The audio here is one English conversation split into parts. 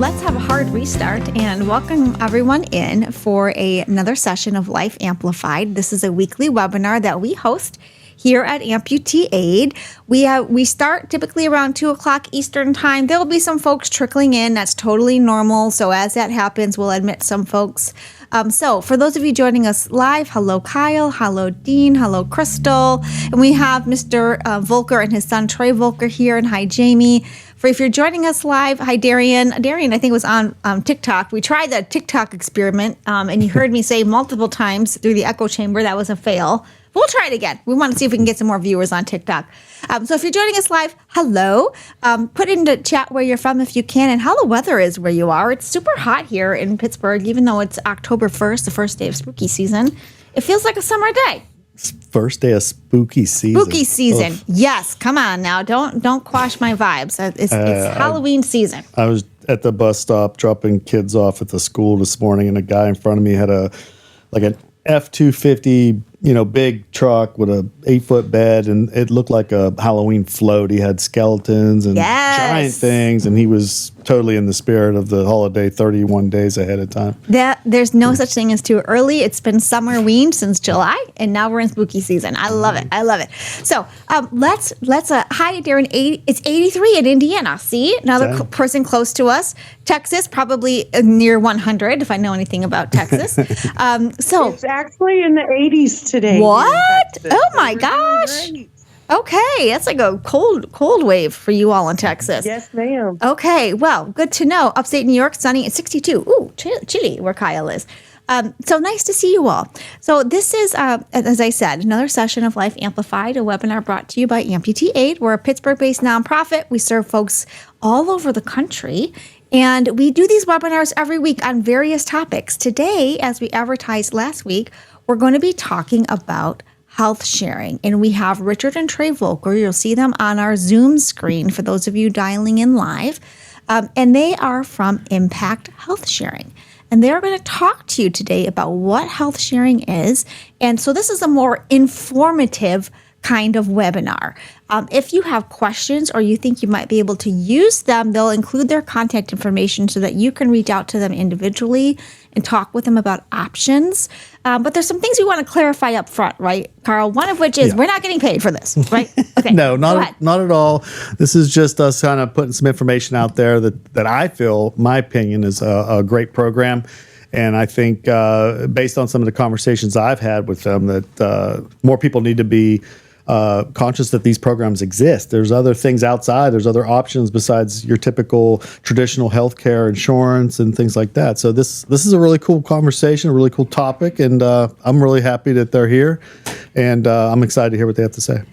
let's have a hard restart and welcome everyone in for another session of Life Amplified. This is a weekly webinar that we host here at Amputee Aid. We start typically around 2 o'clock Eastern time. There will be some folks trickling in. That's totally normal. So as that happens, we'll admit some folks. So for those of you joining us live, hello Kyle, hello Dean, hello Crystal. And we have Mr. Volker and his son Trey Volker here, and hi Jamie. For if you're joining us live, hi Darian. Darian, I think, was on TikTok. We tried the TikTok experiment, and you heard me say multiple times through the echo chamber that was a fail. We'll try it again. We want to see if we can get some more viewers on TikTok. So if you're joining us live, hello. Put in the chat where you're from if you can and how the weather is where you are. It's super hot here in Pittsburgh, even though it's October 1st, the first day of spooky season. It feels like a summer day. First day of spooky season. Spooky season. Oof. Yes, come on now. Don't quash my vibes. It's Halloween season. I was at the bus stop dropping kids off at the school this morning, and a guy in front of me had an F-250, big truck with a 8-foot bed, and it looked like a Halloween float. He had skeletons and giant things, and he was totally in the spirit of the holiday 31 days ahead of time. There's no such thing as too early. It's been summerween since July, and now we're in spooky season. I love it. I love it. So let's hi, Darren. It's 83 in Indiana. See, another person close to us. Texas, probably near 100, if I know anything about Texas. So it's actually in the 80s today. What? Oh my gosh. Okay, that's like a cold wave for you all in Texas. Yes, ma'am. Okay, well, good to know. Upstate New York, sunny at 62. Ooh, chilly where Kyle is. So nice to see you all. So this is, as I said, another session of Life Amplified, a webinar brought to you by Amputee Aid. We're a Pittsburgh-based nonprofit. We serve folks all over the country. And we do these webinars every week on various topics. Today, as we advertised last week, we're going to be talking about health sharing. And we have Richard and Trey Volker. You'll see them on our Zoom screen for those of you dialing in live. And they are from Impact Health Sharing. And they're going to talk to you today about what health sharing is. And so this is a more informative kind of webinar. If you have questions or you think you might be able to use them, they'll include their contact information so that you can reach out to them individually and talk with them about options. But there's some things we want to clarify up front, right, Carl? One of which is we're not getting paid for this, right? Okay. No, not at all. This is just us kind of putting some information out there that I feel, my opinion, is a great program. And I think based on some of the conversations I've had with them, that more people need to be conscious that these programs exist. There's other things outside. There's other options besides your typical traditional healthcare insurance and things like that. So this is a really cool conversation, a really cool topic, and I'm really happy that they're here, and I'm excited to hear what they have to say.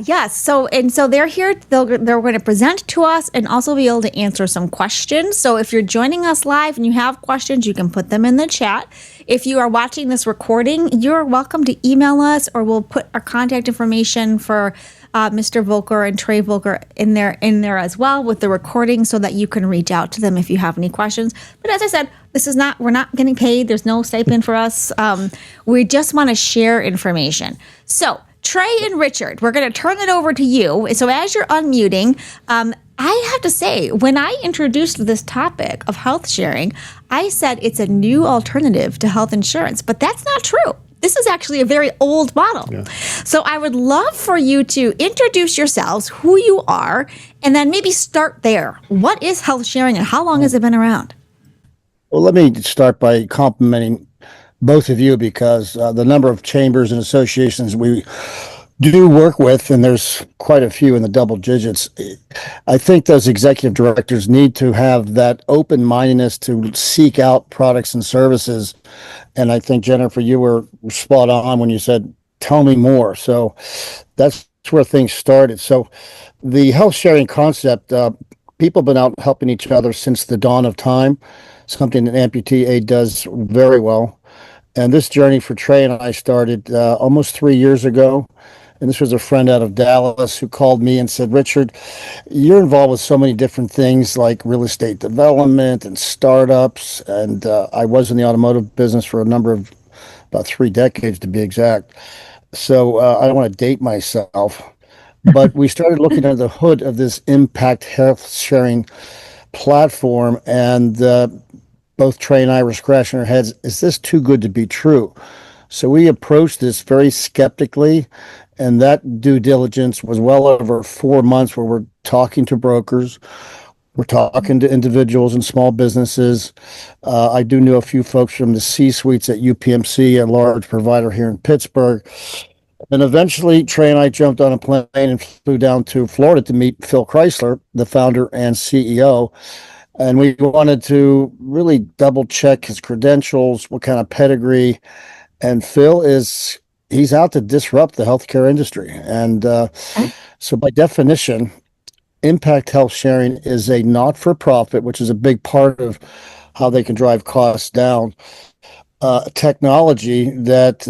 Yes. So they're here. They're going to present to us and also be able to answer some questions. So if you're joining us live and you have questions, you can put them in the chat. If you are watching this recording, you're welcome to email us, or we'll put our contact information for Mr. Volker and Trey Volker in there as well with the recording, so that you can reach out to them if you have any questions. But as I said, we're not getting paid. There's no stipend for us. We just want to share information. So Trey and Richard, we're going to turn it over to you. So as you're unmuting, I have to say, when I introduced this topic of health sharing, I said it's a new alternative to health insurance, but that's not true. This is actually a very old model. Yeah. So I would love for you to introduce yourselves, who you are, and then maybe start there. What is health sharing and how long has it been around? Well, let me start by complimenting both of you, because the number of chambers and associations we do work with, and there's quite a few in the double digits. I think those executive directors need to have that open-mindedness to seek out products and services. And I think, Jennifer, you were spot on when you said, tell me more. So that's where things started. So the health sharing concept, people have been out helping each other since the dawn of time, something that Amputee Aid does very well. And this journey for Trey and I started almost 3 years ago. And this was a friend out of Dallas who called me and said, Richard, you're involved with so many different things like real estate development and startups. And I was in the automotive business for about 3 decades to be exact. So I don't want to date myself. But we started looking under the hood of this impact health sharing platform, and both Trey and I were scratching our heads. Is this too good to be true? So we approached this very skeptically, and that due diligence was well over 4 months where we're talking to brokers, we're talking to individuals and small businesses. I do know a few folks from the C-suites at UPMC, a large provider here in Pittsburgh. And eventually, Trey and I jumped on a plane and flew down to Florida to meet Phil Chrysler, the founder and CEO. And we wanted to really double check his credentials, what kind of pedigree. And Phil he's out to disrupt the healthcare industry. And so by definition, impact health sharing is a not-for-profit, which is a big part of how they can drive costs down, technology that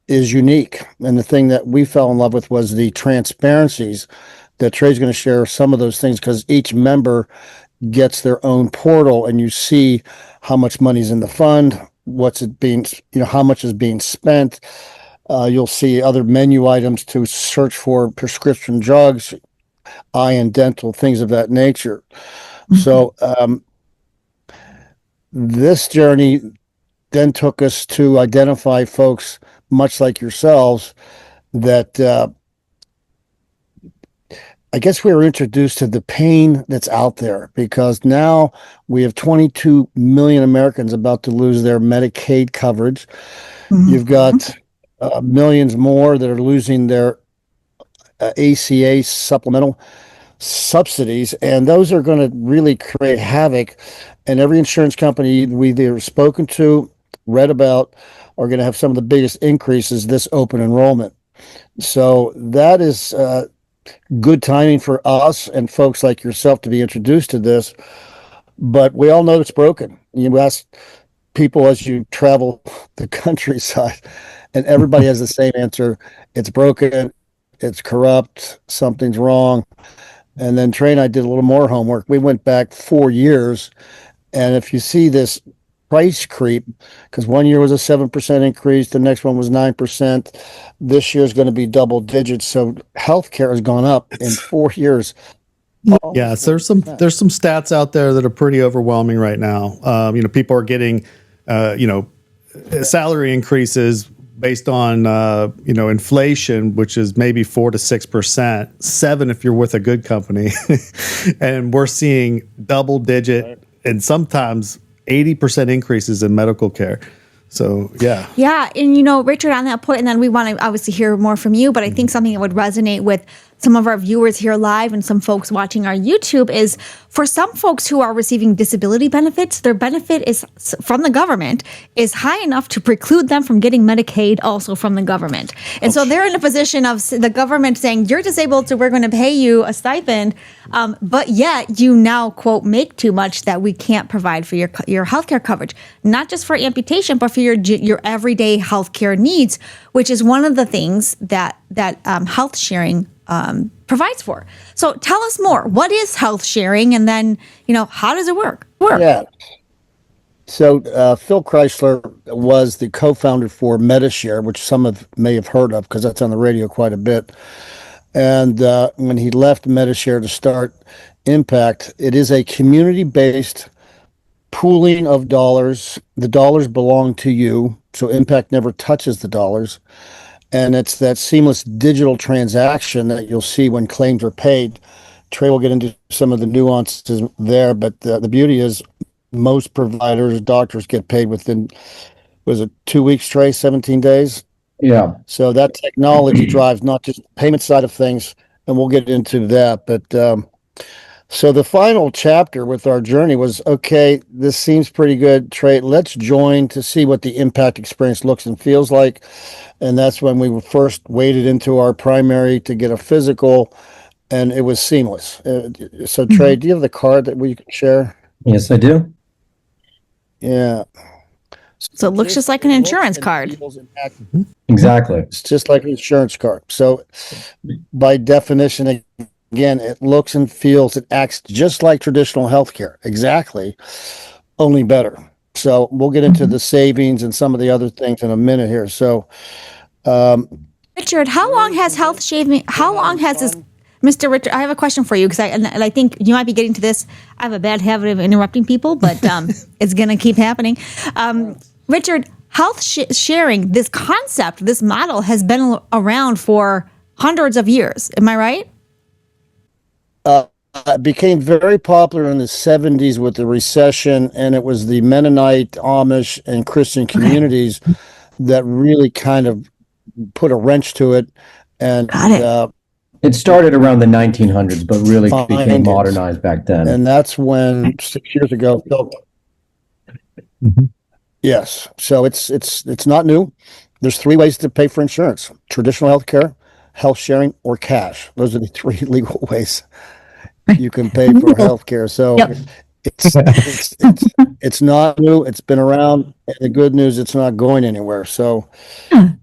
is unique. And the thing that we fell in love with was the transparencies that Trey's going to share some of those things, because each member gets their own portal and you see how much money's in the fund, how much is being spent. You'll see other menu items to search for prescription drugs, eye and dental, things of that nature. Mm-hmm. So this journey then took us to identify folks much like yourselves that I guess we were introduced to the pain that's out there, because now we have 22 million Americans about to lose their Medicaid coverage. Mm-hmm. You've got millions more that are losing their ACA supplemental subsidies, and those are going to really create havoc. And every insurance company we've either spoken to, read about, are going to have some of the biggest increases this open enrollment. So that is good timing for us and folks like yourself to be introduced to this. But we all know it's broken. You ask people as you travel the countryside, and everybody has the same answer. It's broken. It's corrupt. Something's wrong. And then Trey and I did a little more homework. We went back 4 years. And if you see this price creep, because 1 year was a 7% increase, the next one was 9%. This year is going to be double digits. So healthcare has gone up in 4 years. Yeah, so there's some stats out there that are pretty overwhelming right now. People are getting salary increases based on inflation, which is maybe 4 to 6%, 7 if you're with a good company, and we're seeing double digit and sometimes 80% increases in medical care. So, yeah. Yeah. And, Richard, on that point, and then we want to obviously hear more from you, but I think something that would resonate with some of our viewers here live and some folks watching our YouTube is, for some folks who are receiving disability benefits, their benefit is from the government is high enough to preclude them from getting Medicaid also from the government. And so they're in a position of the government saying, you're disabled, so we're going to pay you a stipend, but yet you now, quote, make too much that we can't provide for your healthcare coverage, not just for amputation, but for your everyday healthcare needs, which is one of the things that health sharing provides for. So tell us more. What is health sharing? And then, how does it work? Yeah. So Phil Chrysler was the co-founder for MediShare, which some may have heard of because that's on the radio quite a bit. And when he left MediShare to start Impact, it is a community-based pooling of dollars. The dollars belong to you, so Impact never touches the dollars. And it's that seamless digital transaction that you'll see when claims are paid. Trey will get into some of the nuances there, but the beauty is most providers, doctors get paid within, was it 2 weeks, Trey, 17 days? Yeah. So that technology drives not just the payment side of things, and we'll get into that. But so the final chapter with our journey was, okay, this seems pretty good, Trey. Let's join to see what the impact experience looks and feels like. And that's when we first waded into our primary to get a physical, and it was seamless. So, Trey, do you have the card that we can share? Yes, I do. Yeah. So it looks just like an insurance card. Exactly. It's just like an insurance card. So by definition, again, it looks and feels, it acts just like traditional healthcare. Exactly. Only better. So we'll get into the savings and some of the other things in a minute here. So, Richard, how long has this Mr. Richard, I have a question for you because I think you might be getting to this. I have a bad habit of interrupting people, but it's going to keep happening. Richard, health sharing, this concept, this model has been around for hundreds of years. Am I right? It became very popular in the 70s with the recession, and it was the Mennonite, Amish, and Christian communities that really kind of put a wrench to it. And it started around the 1900s, but really became Findings. modernized back then. and that's when 6 years ago. Yes, so it's not new. There's three ways to pay for insurance: traditional health care, health sharing, or cash. Those are the three legal ways you can pay for health care. So it's not new. It's been around. And the good news, it's not going anywhere. So let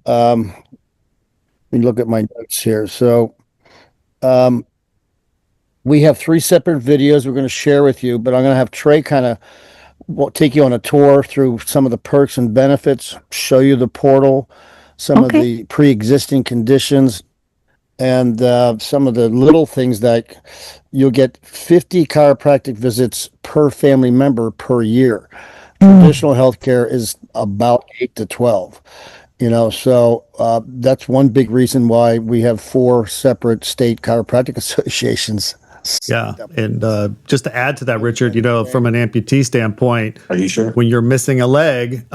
me look at my notes here. So we have three separate videos we're going to share with you, but I'm going to have Trey kind of take you on a tour through some of the perks and benefits, show you the portal, some of the pre-existing conditions, and some of the little things that you'll get 50 chiropractic visits per family member per year. Traditional healthcare is about 8 to 12. So that's one big reason why we have 4 separate state chiropractic associations. Yeah. And just to add to that, Richard, from an amputee standpoint, Are you sure? when you're missing a leg,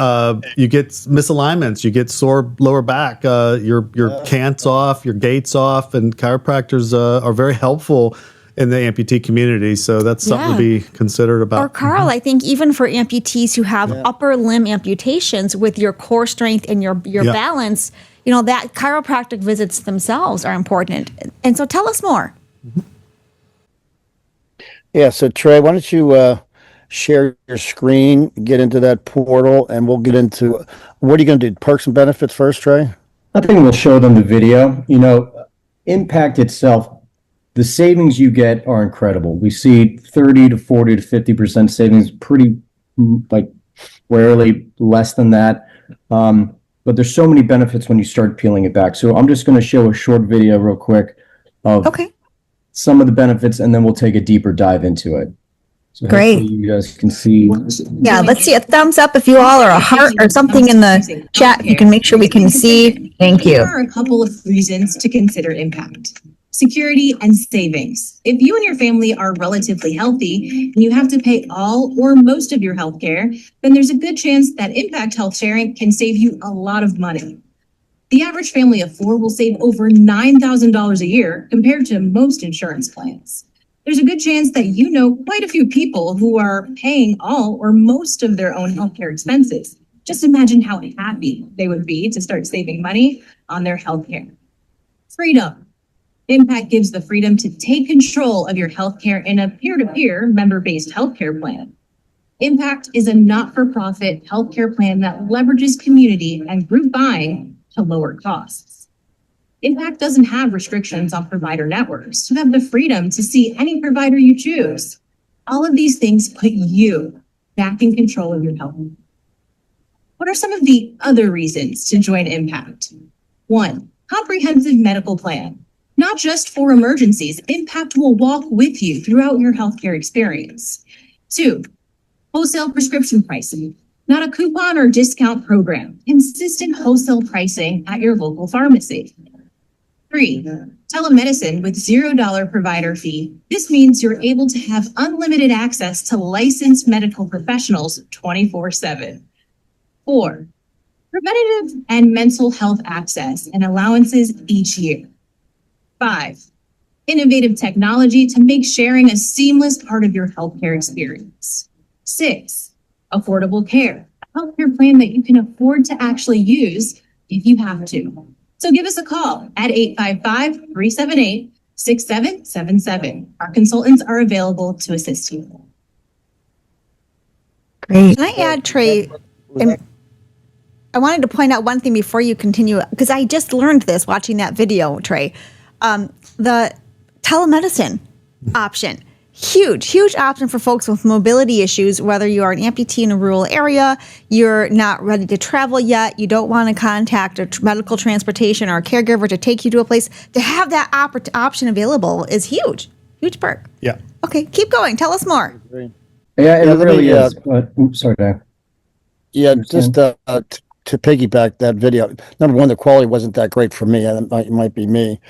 you get misalignments, you get sore lower back, your cants off, your gaits off, and chiropractors are very helpful in the amputee community. So that's something to be considered about. Or Carl, I think even for amputees who have upper limb amputations, with your core strength and your balance, that chiropractic visits themselves are important. And so tell us more. Yeah, so Trey, why don't you share your screen, get into that portal, and we'll get into what are you going to do? Perks and benefits first, Trey? I think we'll show them the video. Impact itself, the savings you get are incredible. We see 30 to 40 to 50% savings, pretty rarely less than that. But there's so many benefits when you start peeling it back. So I'm just going to show a short video real quick of some of the benefits, and then we'll take a deeper dive into it. So Great. You guys can see. Yeah, let's see a thumbs up if you all, or a heart or something in the chat. You can make sure we can see. Thank you. There are a couple of reasons to consider impact. Security and savings. If you and your family are relatively healthy and you have to pay all or most of your health care, then there's a good chance that Impact Health Sharing can save you a lot of money. The average family of 4 will save over $9,000 a year compared to most insurance plans. There's a good chance that you know quite a few people who are paying all or most of their own healthcare expenses. Just imagine how happy they would be to start saving money on their healthcare. Freedom. Impact gives the freedom to take control of your healthcare in a peer-to-peer member-based healthcare plan. Impact is a not-for-profit healthcare plan that leverages community and group buying to lower costs. Impact doesn't have restrictions on provider networks. You have the freedom to see any provider you choose. All of these things put you back in control of your health. What are some of the other reasons to join Impact? 1, comprehensive medical plan. Not just for emergencies, Impact will walk with you throughout your healthcare experience. 2, wholesale prescription pricing. Not a coupon or discount program. Consistent wholesale pricing at your local pharmacy. 3, telemedicine with $0 provider fee. This means you're able to have unlimited access to licensed medical professionals 24/7. 4, preventative and mental health access and allowances each year. 5, innovative technology to make sharing a seamless part of your healthcare experience. 6, affordable care, a healthcare plan that you can afford to actually use if you have to. So give us a call at 855-378-6777. Our consultants are available to assist you. Great. Can I add, Trey? I wanted to point out one thing before you continue, because I just learned this watching that video, Trey. The telemedicine option. Huge option for folks with mobility issues, whether you are an amputee in a rural area, you're not ready to travel yet, you don't want to contact a medical transportation or a caregiver to take you to a place. To have that option available is huge perk. Yeah. Okay, keep going. Tell us more. Yeah, it really is. But, oops, sorry, Dan. Yeah, just to piggyback that video. Number one, the quality wasn't that great for me. It might be me.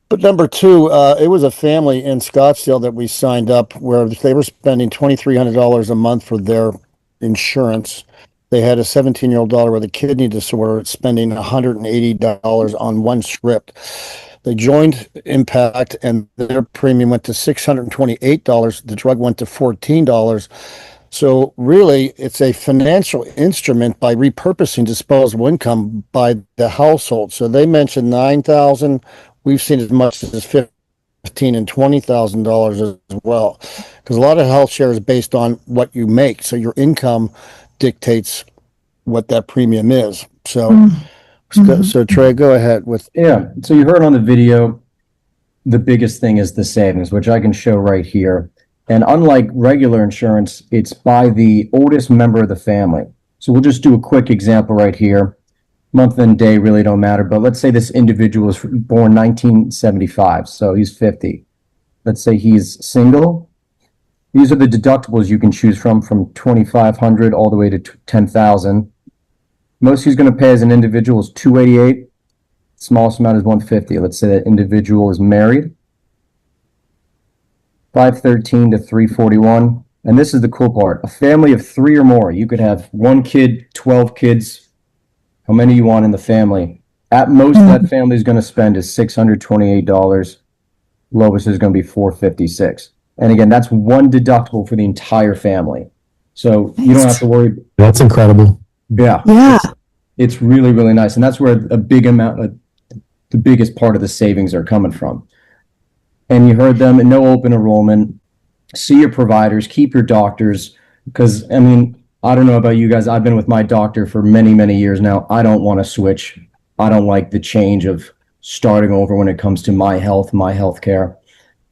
But number two, it was a family in Scottsdale that we signed up where they were spending $2,300 a month for their insurance. They had a 17-year-old daughter with a kidney disorder spending $180 on one script. They joined Impact and their premium went to $628. The drug went to $14. So really, it's a financial instrument by repurposing disposable income by the household. So they mentioned $9,000. We've seen as much as $15,000 and $20,000 as well, because a lot of health share is based on what you make. So your income dictates what that premium is. So, so Trey, go ahead with. Yeah. So you heard on the video, the biggest thing is the savings, which I can show right here. And unlike regular insurance, it's by the oldest member of the family. So we'll just do a quick example right here. Month and day really don't matter, but let's say this individual was born 1975, so he's 50. Let's say he's single. These are the deductibles you can choose from $2,500 all the way to $10,000. Most he's going to pay as an individual is $288. Smallest amount is $150. Let's say that individual is married. $513 to $341. And this is the cool part. A family of 3 or more. You could have 1 kid, 12 kids, how many you want in the family. At most, that family is going to spend is $628. Lowest is going to be $456. And again, that's one deductible for the entire family. So you don't have to worry. That's incredible. Yeah. It's really, really nice. And that's where a big amount, the biggest part of the savings are coming from. And you heard them, no open enrollment. See your providers, keep your doctors. Because, I mean, I don't know about you guys. I've been with my doctor for many, many years now. I don't want to switch. I don't like the change of starting over when it comes to my health care.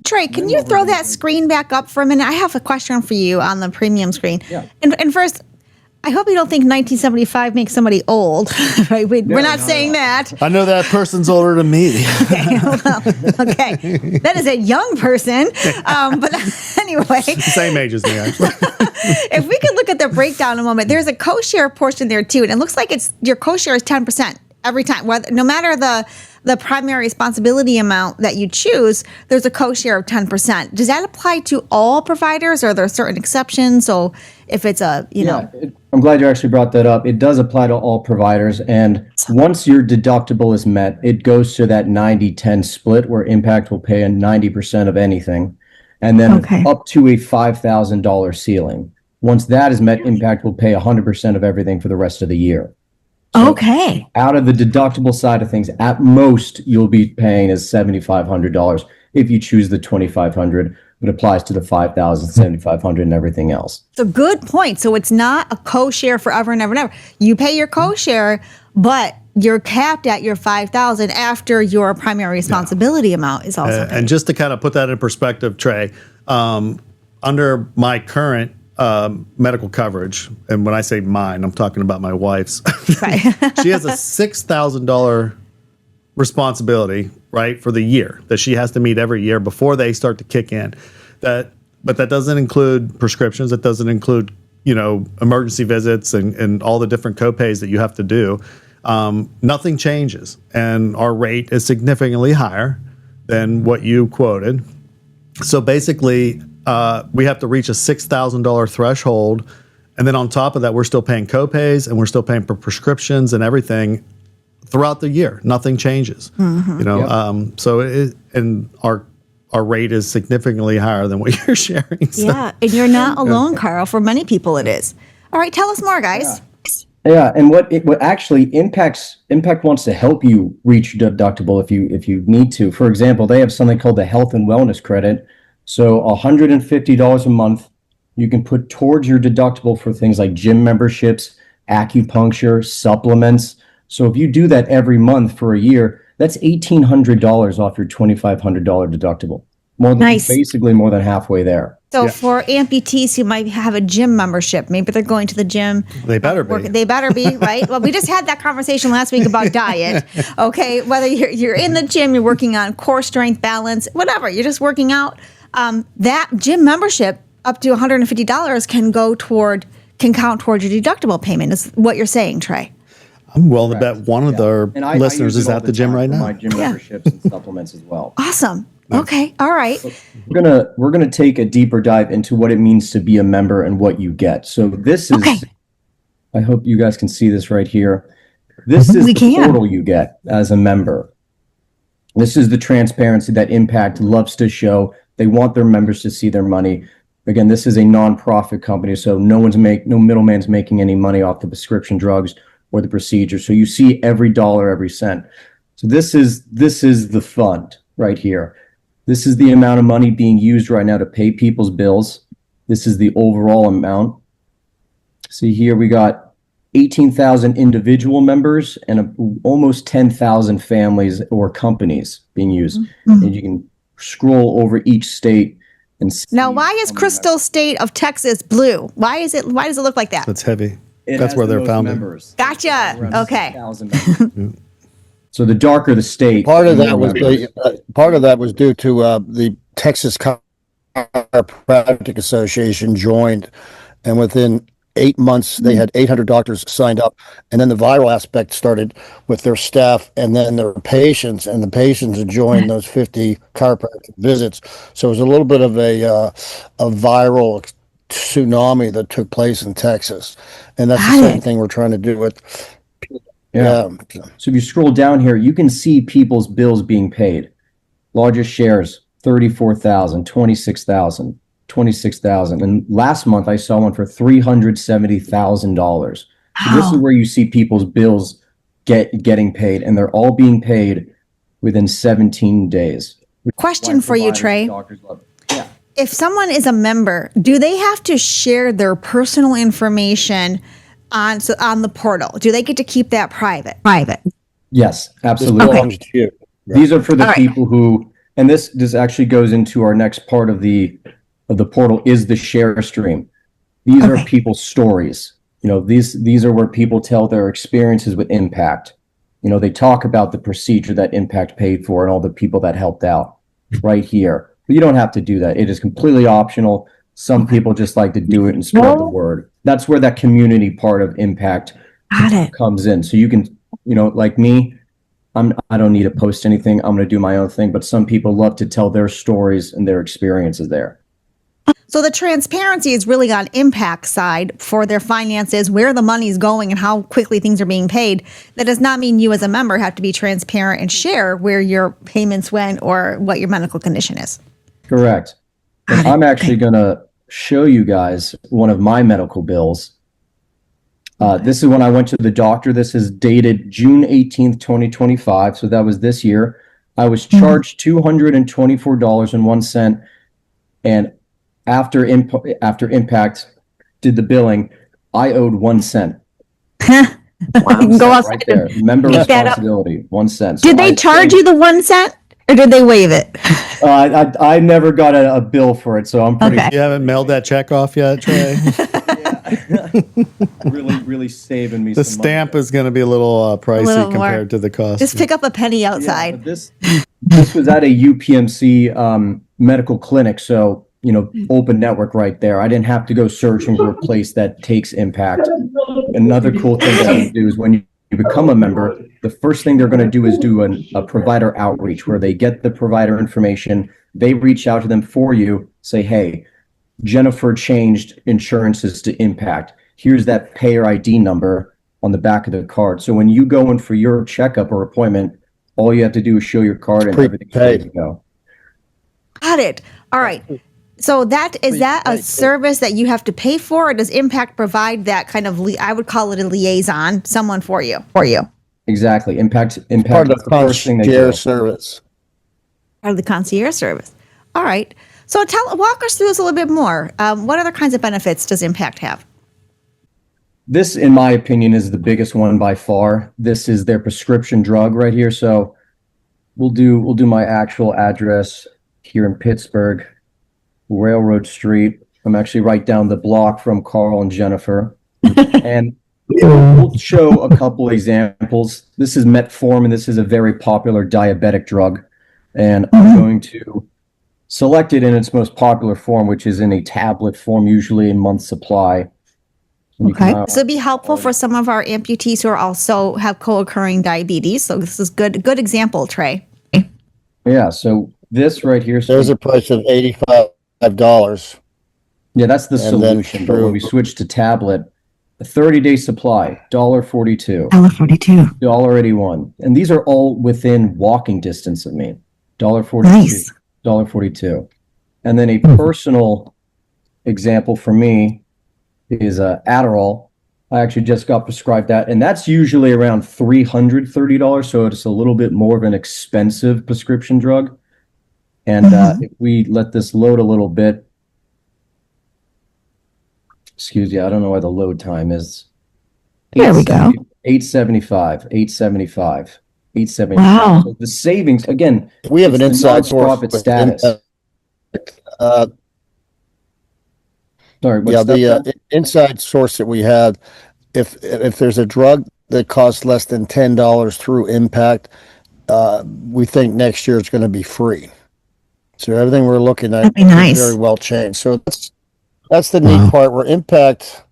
Trey, can you throw that screen back up for a minute? I have a question for you on the premium screen. Yeah. And first, I hope you don't think 1975 makes somebody old, right? We're not saying that. I know that person's older than me. Okay. That is a young person. But anyway. Same age as me, actually. If we could look at the breakdown a moment, there's a co-share portion there too. And it looks like your co-share is 10% every time. No matter the primary responsibility amount that you choose, there's a co-share of 10%. Does that apply to all providers, or are there certain exceptions? So if it's I'm glad you actually brought that up. It does apply to all providers. And once your deductible is met, it goes to that 90-10 split where Impact will pay 90% of anything. And then up to a $5,000 ceiling. Once that is met, Impact will pay 100% of everything for the rest of the year. So out of the deductible side of things, at most you'll be paying is $7,500 if you choose the $2,500. It applies to the $5,000, $7,500, and everything else. So good point. So it's not a co-share forever and ever and ever. You pay your co-share, but you're capped at your $5,000 after your primary responsibility amount is also paid. And just to kind of put that in perspective, Trey, under my current medical coverage, and when I say mine, I'm talking about my wife's. Right. She has a $6,000 responsibility, right, for the year that she has to meet every year before they start to kick in. But that doesn't include prescriptions. It doesn't include, emergency visits and all the different copays that you have to do. Nothing changes, and our rate is significantly higher than what you quoted. So basically, we have to reach a $6,000 threshold, and then on top of that, we're still paying copays and we're still paying for prescriptions and everything throughout the year. Nothing changes, So our rate is significantly higher than what you're sharing. So. Yeah, and you're not alone, Carl. For many people, it is. All right, tell us more, guys. Yeah, and what actually Impact wants to help you reach deductible if you need to. For example, they have something called the Health and Wellness Credit. So $150 a month you can put towards your deductible for things like gym memberships, acupuncture, supplements. So if you do that every month for a year, that's $1,800 off your $2,500 deductible. Basically more than halfway there. So for amputees who might have a gym membership, maybe they're going to the gym. They better be. They better be, right? Well, we just had that conversation last week about diet. Okay, whether you're in the gym, you're working on core strength, balance, whatever, you're just working out. That gym membership up to $150 can count towards your deductible payment. Is what you're saying, Trey? I'm willing to bet one of their I listeners use is it all at the gym time right for now. My gym memberships and supplements as well. Awesome. Okay. All right. We're gonna take a deeper dive into what it means to be a member and what you get. So this is, I hope you guys can see this right here. This is the portal you get as a member. This is the transparency that Impact loves to show. They want their members to see their money. Again, this is a nonprofit company, so no middleman's making any money off the prescription drugs or the procedure. So you see every dollar, every cent. So this is the fund right here. This is the amount of money being used right now to pay people's bills. This is the overall amount. See here, we got 18,000 individual members and almost 10,000 families or companies being used. Mm-hmm. And you can scroll over each state and see. Now, why is Crystal State of Texas blue? Why does it look like that? That's heavy. That's where they're founded. Members. Gotcha. Okay. So the darker the state, part of that was due to the Texas Chiropractic Association joined, and within 8 months they had 800 doctors signed up, and then the viral aspect started with their staff and then their patients, and the patients had joined those 50 chiropractic visits. So it was a little bit of a viral tsunami that took place in Texas, and that's the same thing we're trying to do with. Yeah. So if you scroll down here, you can see people's bills being paid. Largest shares, 34,000, 26,000, 26,000. And last month I saw one for $370,000. So this is where you see people's bills getting paid, and they're all being paid within 17 days. Question for you, Trey. If someone is a member, do they have to share their personal information on the portal? Do they get to keep that private? Yes, absolutely. Okay. These are for the people who, and this actually goes into our next part of the portal, is the share stream. These are people's stories. These are where people tell their experiences with Impact. They talk about the procedure that Impact paid for and all the people that helped out right here. But you don't have to do that. It is completely optional. Some people just like to do it and spread the word. That's where that community part of Impact comes in. So you can, like me, I don't need to post anything. I'm going to do my own thing. But some people love to tell their stories and their experiences there. So the transparency is really on Impact's side for their finances, where the money is going and how quickly things are being paid. That does not mean you as a member have to be transparent and share where your payments went or what your medical condition is. Correct. And I'm actually going to show you guys one of my medical bills. This is when I went to the doctor. This is dated June 18th, 2025. So that was this year. I was charged $224.01. And after Impact did the billing, I owed 1 cent. Wow. You can go right there. Member responsibility, 1 cent. Did they charge you the 1 cent? Or did they waive it? I never got a bill for it, so I'm pretty. You haven't mailed that check off yet, Trey? really saving me. The stamp is going to be a little pricey compared to the cost. Just pick up a penny outside. Yeah, this was at a UPMC medical clinic, so open network right there. I didn't have to go searching for a place that takes Impact. Another cool thing that we do is when you become a member, the first thing they're going to do is do a provider outreach where they get the provider information. They reach out to them for you, say, hey, Jennifer changed insurances to Impact. Here's that payer ID number on the back of the card. So when you go in for your checkup or appointment, all you have to do is show your card and everything's ready to go. Got it. All right. So is that a service that you have to pay for, or does Impact provide that kind of, I would call it a liaison, someone for you? Exactly. Impact part of the concierge service. Part of the concierge service. All right. So walk us through this a little bit more. What other kinds of benefits does Impact have? This, in my opinion, is the biggest one by far. This is their prescription drug right here. So we'll do my actual address here in Pittsburgh, Railroad Street. I'm actually right down the block from Carl and Jennifer. And we'll show a couple examples. This is metformin. This is a very popular diabetic drug. And I'm going to select it in its most popular form, which is in a tablet form, usually in month supply. Okay. So it'd be helpful for some of our amputees who are also have co-occurring diabetes. So this is good example, Trey. Yeah. So this right here. There's a price of $85. Yeah, that's the solution. But when we switch to tablet, a 30-day supply, $1.42. $1.42. $1.81. And these are all within walking distance of me. $1.42. Nice. $1.42. And then a personal example for me is Adderall. I actually just got prescribed that, and that's usually around $330, so it's a little bit more of an expensive prescription drug. And if we let this load a little bit, excuse me, I don't know why the load time is. There we go. 875, 875, 875. Wow. So the savings, again, We have an inside source. nonprofit status. Sorry, what's Yeah, that? the inside source that we have, if there's a drug that costs less than $10 through Impact, we think next year it's going to be free. So everything we're looking at That'd be nice. is very well changed. So that's the neat part, where Impact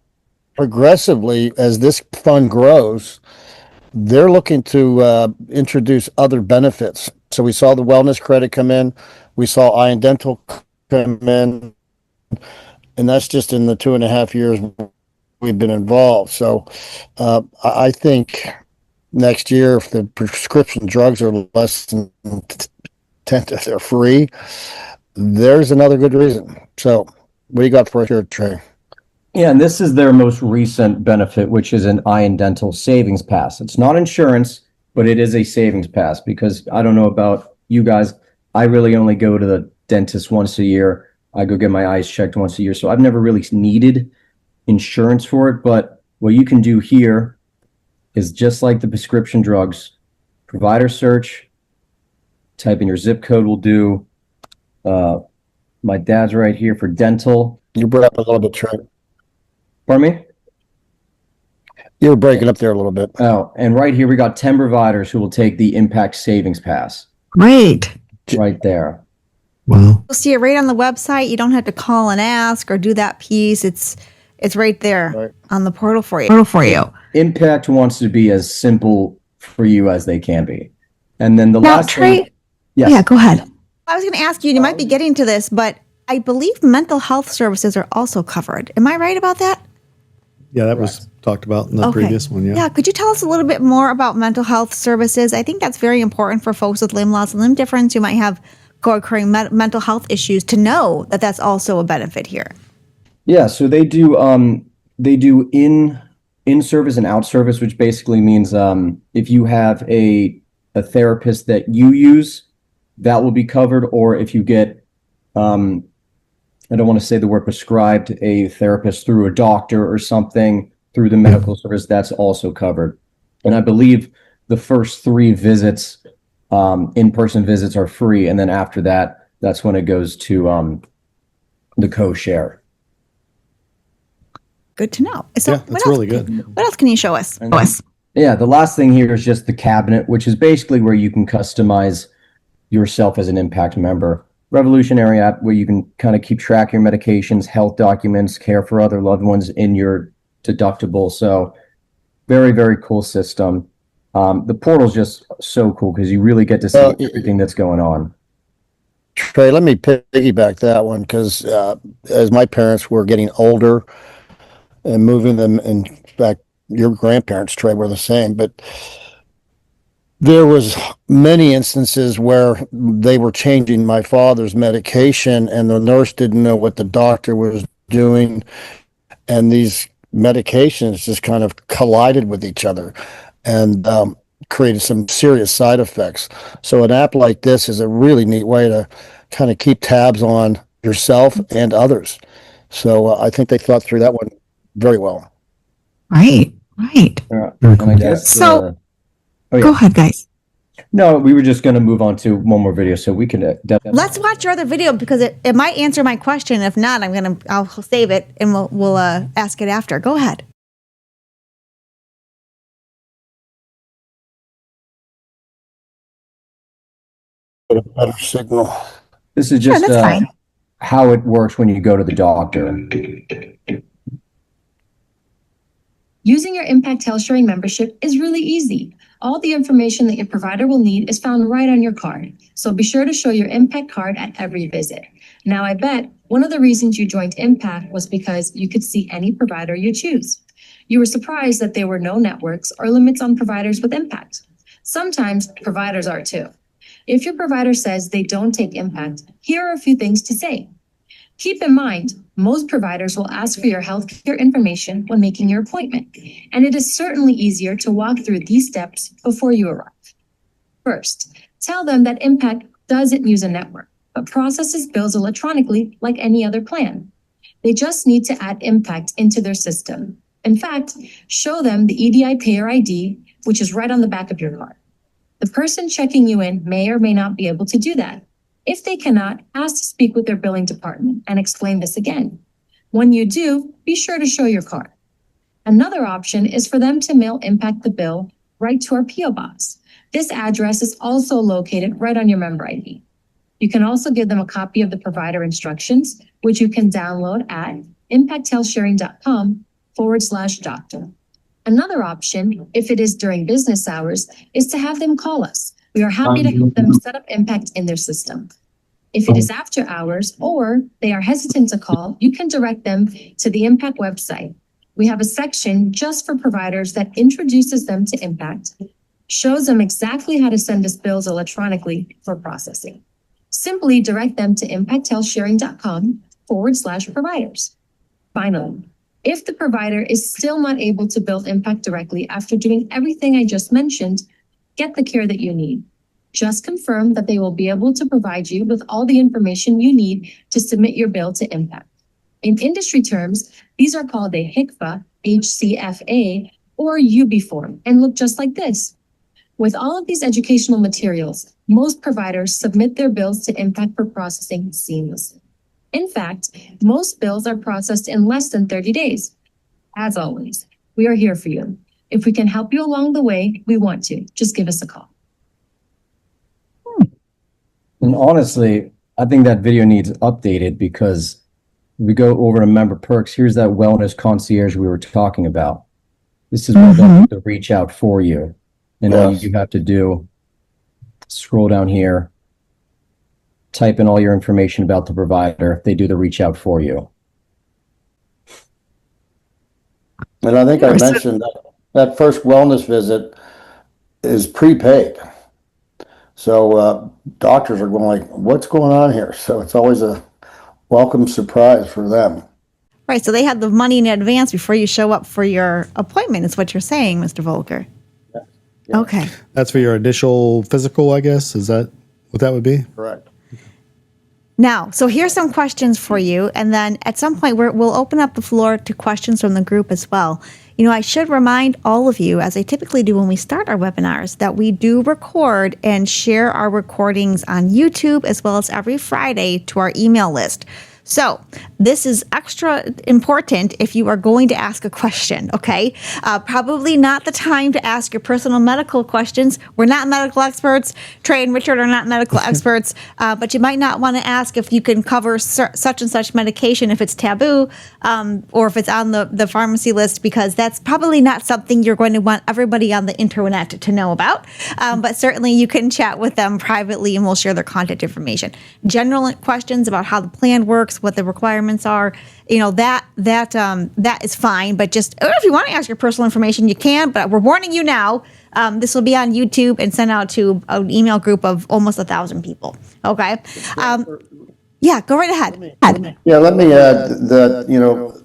progressively, as this fund grows, they're looking to introduce other benefits. So we saw the wellness credit come in, we saw eye and dental come in, and that's just in the 2.5 years we've been involved. So I think next year, if the prescription drugs are less than 10, if they're free, there's another good reason. So what do you got for us here, Trey? Yeah, and this is their most recent benefit, which is an eye and dental savings pass. It's not insurance, but it is a savings pass, because I don't know about you guys. I really only go to the dentist once a year. I go get my eyes checked once a year. So I've never really needed insurance for it. But what you can do here is just like the prescription drugs, provider search, type in your zip code will do. My dad's right here for dental. You brought up a little bit, Trey. Pardon me? You were breaking up there a little bit. Oh, and right here we got 10 providers who will take the Impact Savings Pass. Great. Right there. Wow. You'll see it right on the website. You don't have to call and ask or do that piece. It's right there on the portal for you. Impact wants to be as simple for you as they can be. And then the last Trey, thing, yes. Yeah, go ahead. I was going to ask you, and you might be getting to this, but I believe mental health services are also covered. Am I right about that? Yeah, that was talked about in the previous one. Yeah. Could you tell us a little bit more about mental health services? I think that's very important for folks with limb loss and limb difference who might have co-occurring mental health issues to know that that's also a benefit here. Yeah, so they do in service and out service, which basically means if you have a therapist that you use, that will be covered, or if you get I don't want to say the word prescribed, a therapist through a doctor or something through the medical service, that's also covered. And I believe the first 3 visits, in-person visits, are free. And then after that, that's when it goes to the co-share. Good to know. So Yeah, that's really good. What else can you show us? Yeah, the last thing here is just the cabinet, which is basically where you can customize yourself as an Impact member. Revolutionary app where you can kind of keep track of your medications, health documents, care for other loved ones in your deductible. So very, very cool system. The portal's just so cool because you really get to see everything that's going on. Trey, let me piggyback that one, because as my parents were getting older and moving them, in fact, your grandparents, Trey, were the same, but there was many instances where they were changing my father's medication and the nurse didn't know what the doctor was doing, and these medications just kind of collided with each other and created some serious side effects. So an app like this is a really neat way to kind of keep tabs on yourself and others. So I think they thought through that one very well. Right. And I guess So, go ahead, guys. No, we were just going to move on to one more video, so we can definitely. Let's watch your other video because it might answer my question. If not, I'll save it and we'll ask it after. Go ahead. Get a better signal. This is just that's fine. how it works when you go to the doctor. Using your Impact Health Sharing membership is really easy. All the information that your provider will need is found right on your card. So be sure to show your Impact card at every visit. Now, I bet one of the reasons you joined Impact was because you could see any provider you choose. You were surprised that there were no networks or limits on providers with Impact. Sometimes providers are too. If your provider says they don't take Impact, here are a few things to say. Keep in mind, most providers will ask for your healthcare information when making your appointment, and it is certainly easier to walk through these steps before you arrive. First, tell them that Impact doesn't use a network, but processes bills electronically like any other plan. They just need to add Impact into their system. In fact, show them the EDI Payer ID, which is right on the back of your card. The person checking you in may or may not be able to do that. If they cannot, ask to speak with their billing department and explain this again. When you do, be sure to show your card. Another option is for them to mail Impact the bill right to our PO box. This address is also located right on your member ID. You can also give them a copy of the provider instructions, which you can download at impacthealthsharing.com/doctor. Another option, if it is during business hours, is to have them call us. We are happy to help them set up Impact in their system. If it is after hours or they are hesitant to call, you can direct them to the Impact website. We have a section just for providers that introduces them to Impact, shows them exactly how to send us bills electronically for processing. Simply direct them to impacthealthsharing.com/providers. Finally, if the provider is still not able to bill Impact directly after doing everything I just mentioned, get the care that you need. Just confirm that they will be able to provide you with all the information you need to submit your bill to Impact. In industry terms, these are called a HCFA, HCFA, or UB form, and look just like this. With all of these educational materials, most providers submit their bills to Impact for processing seamlessly. In fact, most bills are processed in less than 30 days. As always, we are here for you. If we can help you along the way, we want to. Just give us a call. And honestly, I think that video needs updated because we go over to member perks. Here's that wellness concierge we were talking about. This is what they'll do to reach out for you. And all you have to do, scroll down here, type in all your information about the provider. They do the reach out for you. And I think I mentioned that first wellness visit is prepaid. So doctors are going like, what's going on here? So it's always a welcome surprise for them. Right. So they had the money in advance before you show up for your appointment, is what you're saying, Mr. Volker. Yeah. Okay. That's for your initial physical, I guess. Is that what that would be? Correct. Now, so here's some questions for you. And then at some point, we'll open up the floor to questions from the group as well. You know, I should remind all of you, as I typically do when we start our webinars, that we do record and share our recordings on YouTube as well as every Friday to our email list. So this is extra important if you are going to ask a question, okay? Probably not the time to ask your personal medical questions. We're not medical experts. Trey and Richard are not medical experts, but you might not want to ask if you can cover such and such medication if it's taboo, or if it's on the pharmacy list, because that's probably not something you're going to want everybody on the internet to know about. But certainly you can chat with them privately and we'll share their contact information. General questions about how the plan works, what the requirements are, you know, that is fine. But just if you want to ask your personal information, you can. But we're warning you now. This will be on YouTube and sent out to an email group of almost 1,000 people. Okay. Yeah, go right ahead. Yeah, let me add that, you know,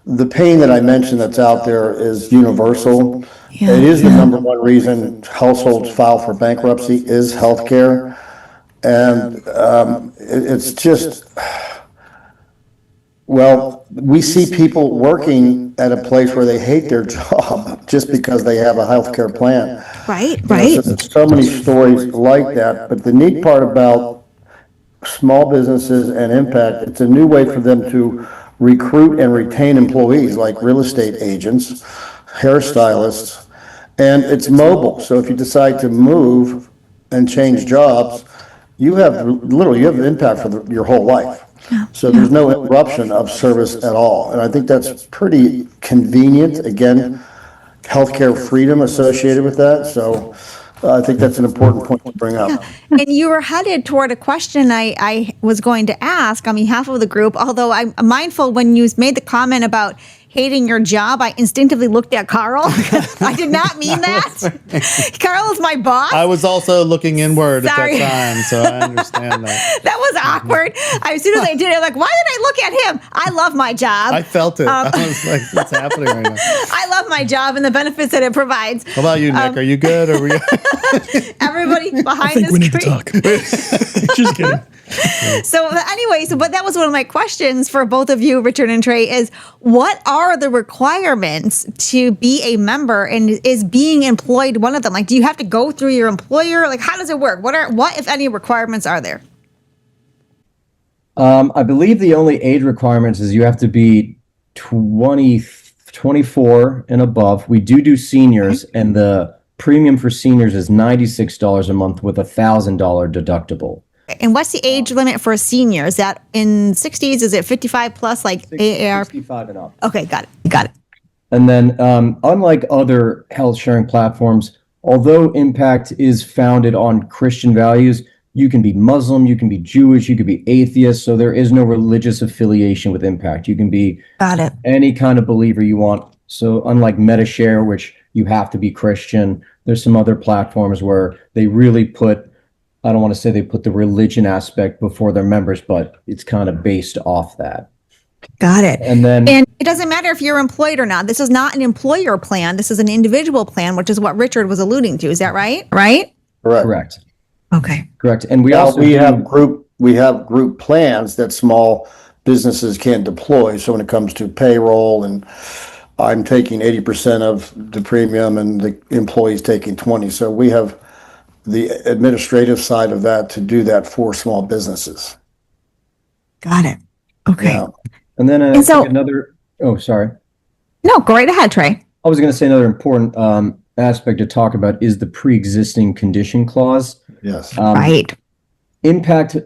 the pain that I mentioned that's out there is universal. Yeah. It is the number one reason households file for bankruptcy is healthcare. And it's just, well, we see people working at a place where they hate their job just because they have a healthcare plan. Right, So right. there's so many stories like that. But the neat part about small businesses and impact, it's a new way for them to recruit and retain employees like real estate agents, hairstylists, and it's mobile. So if you decide to move and change jobs, you have impact for your whole life. So there's no interruption of service at all. And I think that's pretty convenient. Again, healthcare freedom associated with that. So I think that's an important point to bring up. And you were headed toward a question I was going to ask on behalf of the group, although I'm mindful when you made the comment about hating your job, I instinctively looked at Carl. I did not mean that. Carl is my boss. I was also looking inward Sorry. at that time, so I understand that. That was awkward. As soon as I did it, I'm like, why did I look at him? I love my job. I felt it. I was like, what's happening right now? I love my job and the benefits that it provides. How about you, Nick? Are you good? Or Everybody behind I think the we need to screen. talk. Just kidding. So anyway, but that was one of my questions for both of you, Richard and Trey, is what are the requirements to be a member, and is being employed one of them? Like, do you have to go through your employer? Like, how does it work? What if any requirements are there? I believe the only age requirements is you have to be 24 and above. We do seniors, and the premium for seniors is $96 a month with $1,000 deductible. And what's the age limit for a senior? Is that in 60s? Is it 55 plus, like AARP? 65 and up. Okay, got it. And then, unlike other health sharing platforms, although Impact is founded on Christian values, you can be Muslim, you can be Jewish, you can be atheist. So there is no religious affiliation with Impact. You can be any kind of believer you want. So unlike MetaShare, which you have to be Christian, there's some other platforms where they really put, I don't want to say they put the religion aspect before their members, but it's kind of based off that. Got it. And it doesn't matter if you're employed or not. This is not an employer plan. This is an individual plan, which is what Richard was alluding to. Is that right? Correct. Okay. Correct. And we have group plans that small businesses can deploy. So when it comes to payroll, and I'm taking 80% of the premium and the employee's taking 20. So we have the administrative side of that to do that for small businesses. Got it. Okay. Yeah. And then And so- sorry. No, go right ahead, Trey. I was going to say another important aspect to talk about is the pre-existing condition clause. Yes. Right. Impact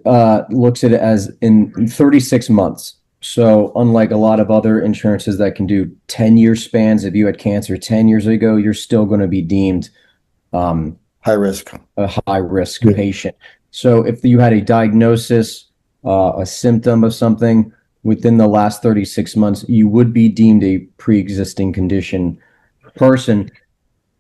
looks at it as in 36 months. So unlike a lot of other insurances that can do 10-year spans, if you had cancer 10 years ago, you're still going to be deemed High risk. a high-risk patient. So if you had a diagnosis, a symptom of something within the last 36 months, you would be deemed a pre-existing condition person.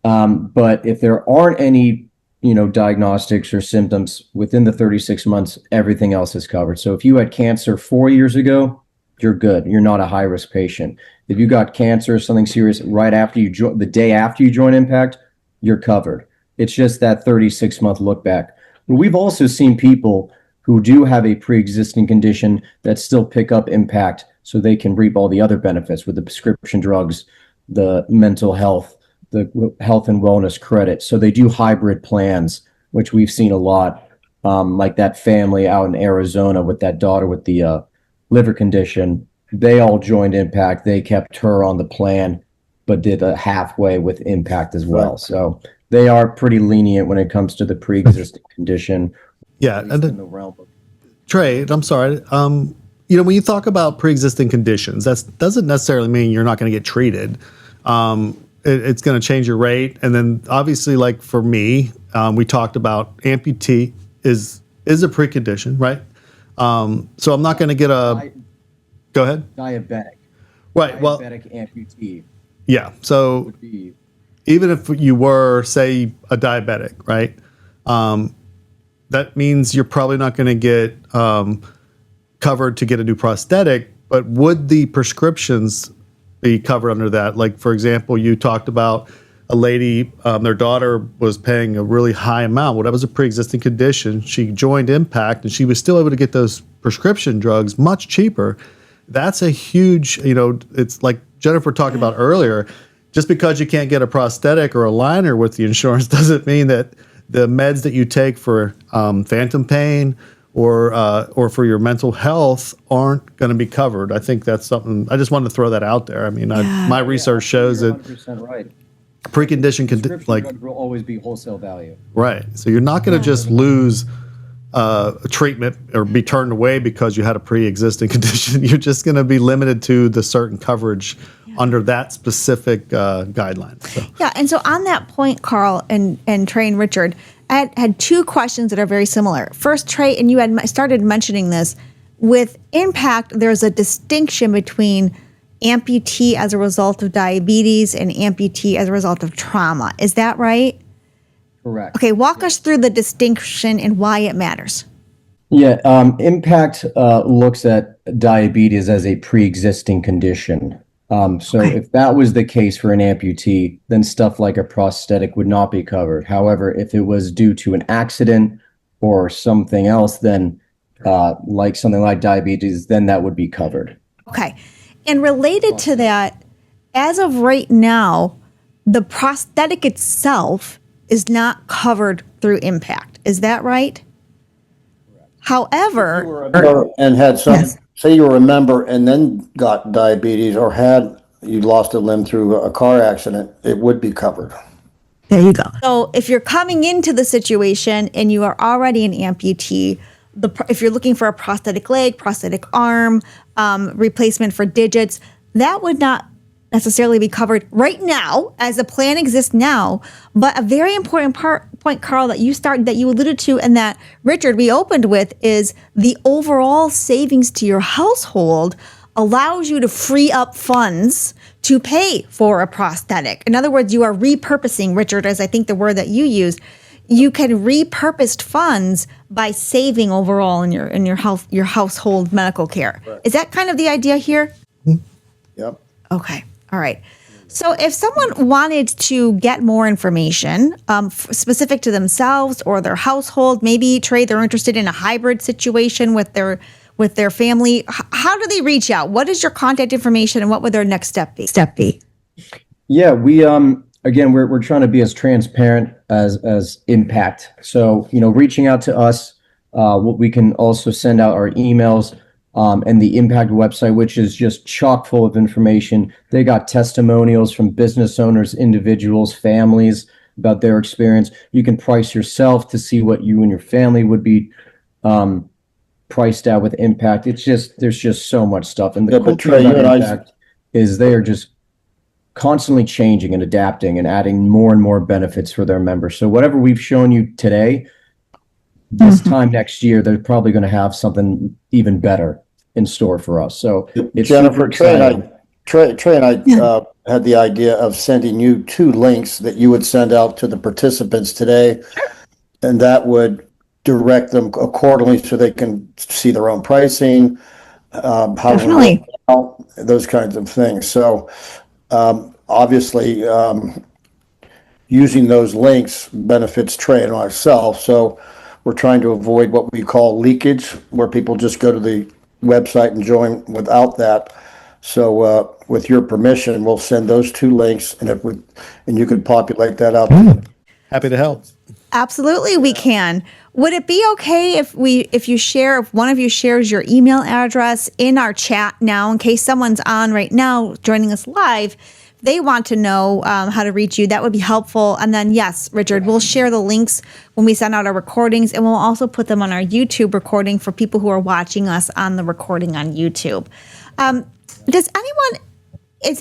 But if there aren't any, diagnostics or symptoms within the 36 months, everything else is covered. So if you had cancer 4 years ago, you're good. You're not a high-risk patient. If you got cancer or something serious right after you the day after you join Impact, you're covered. It's just that 36-month look back. But we've also seen people who do have a pre-existing condition that still pick up Impact so they can reap all the other benefits with the prescription drugs, the mental health, the health and wellness credit. So they do hybrid plans, which we've seen a lot, like that family out in Arizona with that daughter with the liver condition. They all joined Impact. They kept her on the plan, but did a halfway with Impact as well. Right. So they are pretty lenient when it comes to the pre-existing condition. Yeah, and In the realm of Trey, I'm sorry. When you talk about pre-existing conditions, that doesn't necessarily mean you're not going to get treated. It's going to change your rate, and then obviously, like for me, we talked about amputee is a precondition, right? So I'm not going to get a. Go ahead. diabetic. Right. Well, Diabetic amputee yeah. So would be even if you were, say, a diabetic, right? That means you're probably not going to get covered to get a new prosthetic, but would the prescriptions be covered under that? Like, for example, you talked about a lady, their daughter was paying a really high amount. Well, that was a pre-existing condition. She joined Impact, and she was still able to get those prescription drugs much cheaper. that's a huge, it's like Jennifer talked about earlier. Just because you can't get a prosthetic or a liner with the insurance doesn't mean that the meds that you take for phantom pain or for your mental health aren't going to be covered. I think that's something, I just wanted to throw that out there. I mean, my research shows that 100% right. preconditioned Drug will always be wholesale value. right. So you're not going to just lose treatment or be turned away because you had a pre-existing condition. You're just going to be limited to the certain coverage under that specific guideline. So. Yeah, and so on that point, Carl and Trey and Richard, I had two questions that are very similar. First, Trey, and you had started mentioning this, with impact, there's a distinction between amputee as a result of diabetes and amputee as a result of trauma. Is that right? Correct. Okay, walk us through the distinction and why it matters. Yeah, impact looks at diabetes as a pre-existing condition. So if that was the case for an amputee, then stuff like a prosthetic would not be covered. However, if it was due to an accident or something else, then like something like diabetes, then that would be covered. Okay. And related to that, as of right now, the prosthetic itself is not covered through impact. Is that right? However, And had some, say you were a member and then got diabetes or had, you lost a limb through a car accident, it would be covered. There you go. so if you're coming into the situation and you are already an amputee, if you're looking for a prosthetic leg, prosthetic arm, replacement for digits, that would not necessarily be covered right now as the plan exists now. But a very important point, Carl, that you alluded to and that Richard we opened with is the overall savings to your household allows you to free up funds to pay for a prosthetic. In other words, you are repurposing, Richard, as I think the word that you used. You can repurpose funds by saving overall in your household medical care. Right. Is that kind of the idea here? Yep. Okay. All right. So if someone wanted to get more information specific to themselves or their household, maybe Trey, they're interested in a hybrid situation with their family. How do they reach out? What is your contact information and what would their next step be? Yeah, we again we're trying to be as transparent as impact. So reaching out to us, we can also send out our emails. And the Impact website, which is just chock full of information. They got testimonials from business owners, individuals, families about their experience. You can price yourself to see what you and your family would be priced at with Impact. There's just so much stuff. And the cool thing about Impact is they are just constantly changing and adapting and adding more and more benefits for their members. So whatever we've shown you today, this time next year, they're probably going to have something even better in store for us. So it's Jennifer, Trey and I had the idea of sending you 2 links that you would send out to the participants today, and that would direct them accordingly so they can see their own pricing, Definitely. those kinds of things. So obviously, using those links benefits Trey and myself. So we're trying to avoid what we call leakage, where people just go to the website and join without that. So with your permission, we'll send those 2 links, and you could populate that out. Happy to help. Absolutely, we can. Would it be okay if one of you shares your email address in our chat now, in case someone's on right now joining us live? They want to know how to reach you. That would be helpful. And then, yes, Richard, we'll share the links when we send out our recordings, and we'll also put them on our YouTube recording for people who are watching us on the recording on YouTube. Does anyone?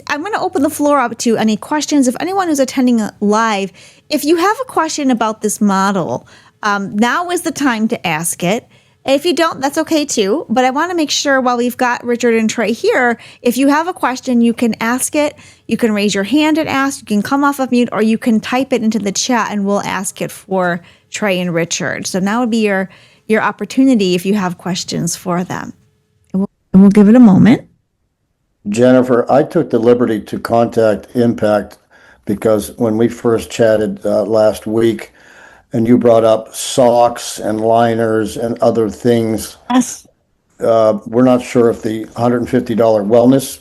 I'm going to open the floor up to any questions. If anyone who's attending live, if you have a question about this model, now is the time to ask it. If you don't, that's okay too. But I want to make sure while we've got Richard and Trey here, if you have a question, you can ask it. You can raise your hand and ask. You can come off of mute, or you can type it into the chat and we'll ask it for Trey and Richard. So now would be your opportunity if you have questions for them. And we'll give it a moment. Jennifer, I took the liberty to contact Impact because when we first chatted last week, and you brought up socks and liners and other things. Yes. we're not sure if the $150 wellness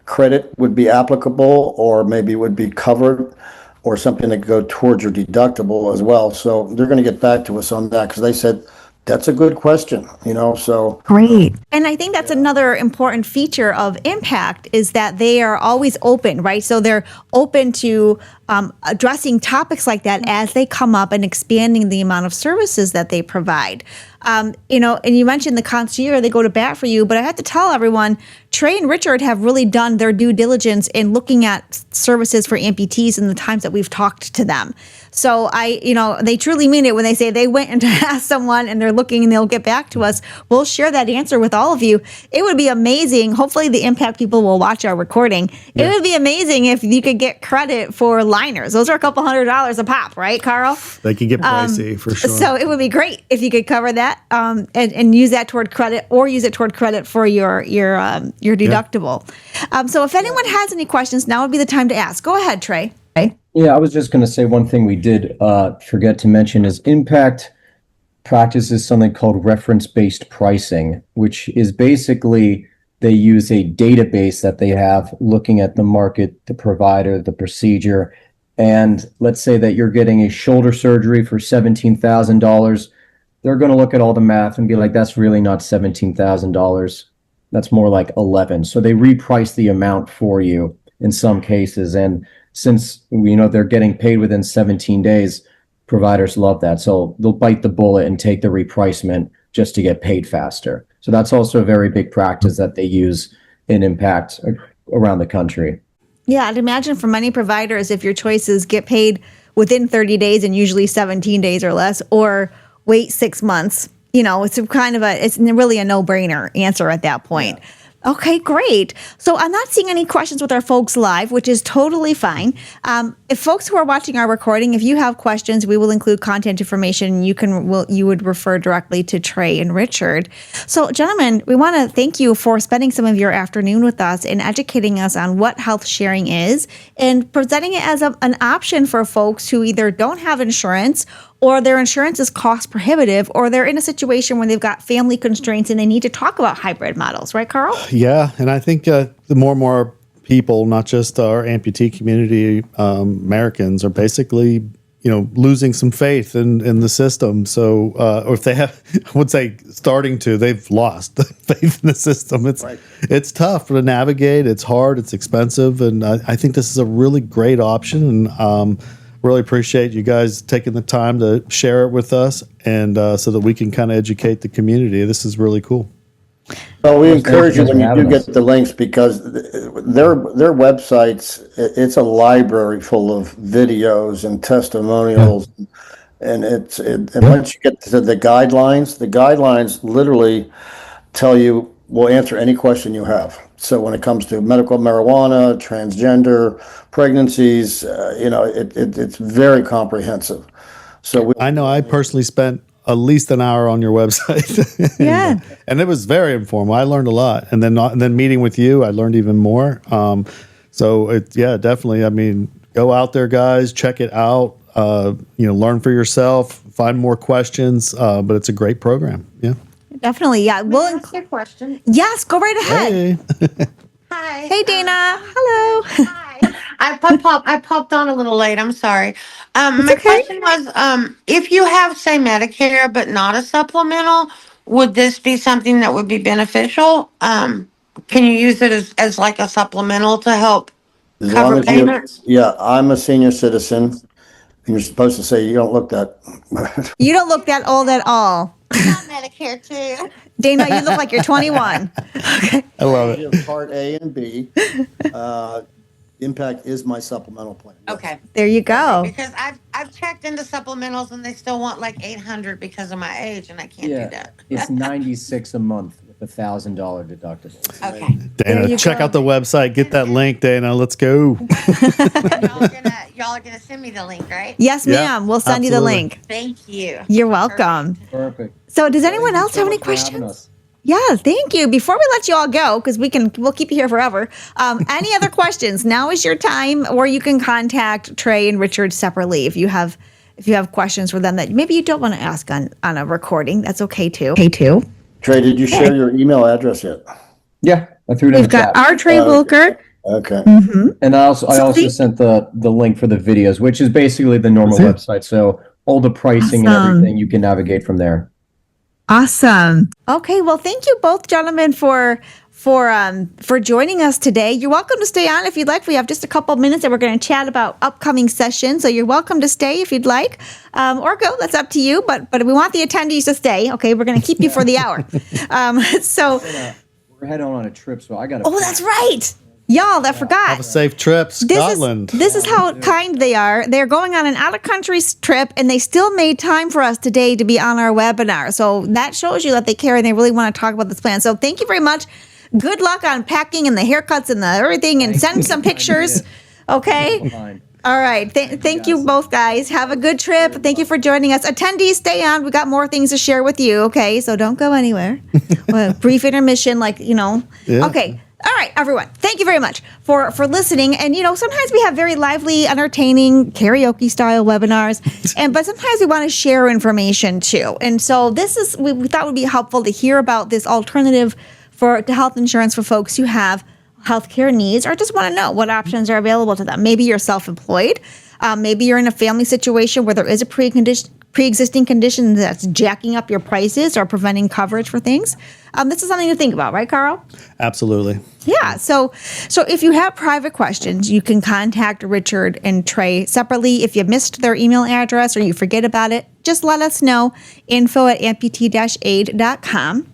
credit would be applicable, or maybe would be covered, or something that could go towards your deductible as well. So they're going to get back to us on that, because they said that's a good question, so. Great. And I think that's another important feature of Impact is that they are always open, right? So they're open to addressing topics like that as they come up and expanding the amount of services that they provide. And you mentioned the concierge, they go to bat for you, but I have to tell everyone, Trey and Richard have really done their due diligence in looking at services for amputees in the times that we've talked to them. So they truly mean it when they say they went and asked someone and they're looking and they'll get back to us. We'll share that answer with all of you. It would be amazing. Hopefully the Impact people will watch our recording. It would be amazing if you could get credit for liners. Those are a couple $100s a pop, right, Carl? They can get pricey for sure. So it would be great if you could cover that and use that toward credit, or use it toward credit for your deductible. So if anyone has any questions, now would be the time to ask. Go ahead, Trey. Yeah, I was just going to say one thing we did forget to mention is Impact practices something called reference-based pricing, which is basically they use a database that they have looking at the market, the provider, the procedure. And let's say that you're getting a shoulder surgery for $17,000. They're going to look at all the math and be like, that's really not $17,000. That's more like 11. So they reprice the amount for you in some cases. And since they're getting paid within 17 days, providers love that. So they'll bite the bullet and take the repricement just to get paid faster. So that's also a very big practice that they use in Impact around the country. Yeah, I'd imagine for many providers, if your choices get paid within 30 days and usually 17 days or less, or wait 6 months, it's it's really a no-brainer answer at that point. Yeah. Okay, great. So I'm not seeing any questions with our folks live, which is totally fine. If folks who are watching our recording, if you have questions, we will include content information. You would refer directly to Trey and Richard. So gentlemen, we want to thank you for spending some of your afternoon with us and educating us on what health sharing is and presenting it as an option for folks who either don't have insurance, or their insurance is cost prohibitive, or they're in a situation where they've got family constraints and they need to talk about hybrid models, right, Carl? Yeah, and I think the more and more people, not just our amputee community, Americans, are basically losing some faith in the system. So, or if they have, I would say, they've lost the faith in the system. It's tough to navigate. It's hard. It's expensive, and I think this is a really great option. And really appreciate you guys taking the time to share it with us, and so that we can kind of educate the community. This is really cool. Well, we encourage you when you do get the links, because their websites, it's a library full of videos and testimonials, and once you get to the guidelines literally tell you, will answer any question you have. So when it comes to medical marijuana, transgender, pregnancies, it's very comprehensive. So I know I personally spent at least an hour on your website. Yeah. And it was very informal. I learned a lot. And then meeting with you, I learned even more. So definitely. I mean, go out there, guys, check it out. Learn for yourself, find more questions. But it's a great program. Yeah. Definitely, yeah. We'll ask you a question. Yes, go right ahead. Hey. Hi. Hey, Dana. Hello. Hi. I popped on a little late. I'm sorry. My question was, if you have, say, Medicare but not a supplemental, would this be something that would be beneficial? Can you use it as like a supplemental to help cover payments? I'm a senior citizen, and you're supposed to say you don't look that. You don't look that old at all. I'm on Medicare too. Dana, you look like you're 21. Okay. I love it. Part A and B. Impact is my supplemental plan. Okay. There you go. Because I've checked into supplementals and they still want like $800 because of my age, and I can't do that. It's $96 a month with $1,000 deductible. Okay. Dana, check out the website. Get that link, Dana. Let's go. Y'all are gonna send me the link, right? Yes, ma'am. We'll send you the link. Thank you. You're welcome. Perfect. So does anyone else have any questions? Yeah, thank you. Before we let you all go, because we'll keep you here forever. Any other questions? Now is your time, or you can contact Trey and Richard separately if you have questions for them that maybe you don't want to ask on a recording. That's okay too. Trey, did you share your email address yet? Yeah, I threw it in We've the chat. got our Trey Wilker. Okay. And I also sent the link for the videos, which is basically the normal website. So all the pricing and everything, you can navigate from there. Awesome. Okay, well, thank you both, gentlemen, for joining us today. You're welcome to stay on if you'd like. We have just a couple of minutes and we're going to chat about upcoming sessions. So you're welcome to stay if you'd like, or go. That's up to you. But we want the attendees to stay. Okay, we're going to keep you for the hour. So we're heading on a trip, so I got to. Oh, that's right. Y'all, I forgot. Have a safe trip, Scotland. This is how kind they are. They're going on an out-of-country trip, and they still made time for us today to be on our webinar. So that shows you that they care and they really want to talk about this plan. So thank you very much. Good luck on packing and the haircuts and the everything, and send some pictures. Okay? All right. Thank you both, guys. Have a good trip. Thank you for joining us. Attendees, stay on. We got more things to share with you. Okay? So don't go anywhere. Brief intermission, Yeah. Okay. All right, everyone. Thank you very much for listening. And sometimes we have very lively, entertaining karaoke style webinars, but sometimes we want to share information too. And so this is we thought would be helpful to hear about this alternative to health insurance for folks who have healthcare needs or just want to know what options are available to them. Maybe you're self-employed. Maybe you're in a family situation where there is a pre-existing condition that's jacking up your prices or preventing coverage for things. This is something to think about, right, Carl? Absolutely. Yeah. So if you have private questions, you can contact Richard and Trey separately. If you missed their email address or you forget about it, just let us know. info@amputee-aid.com.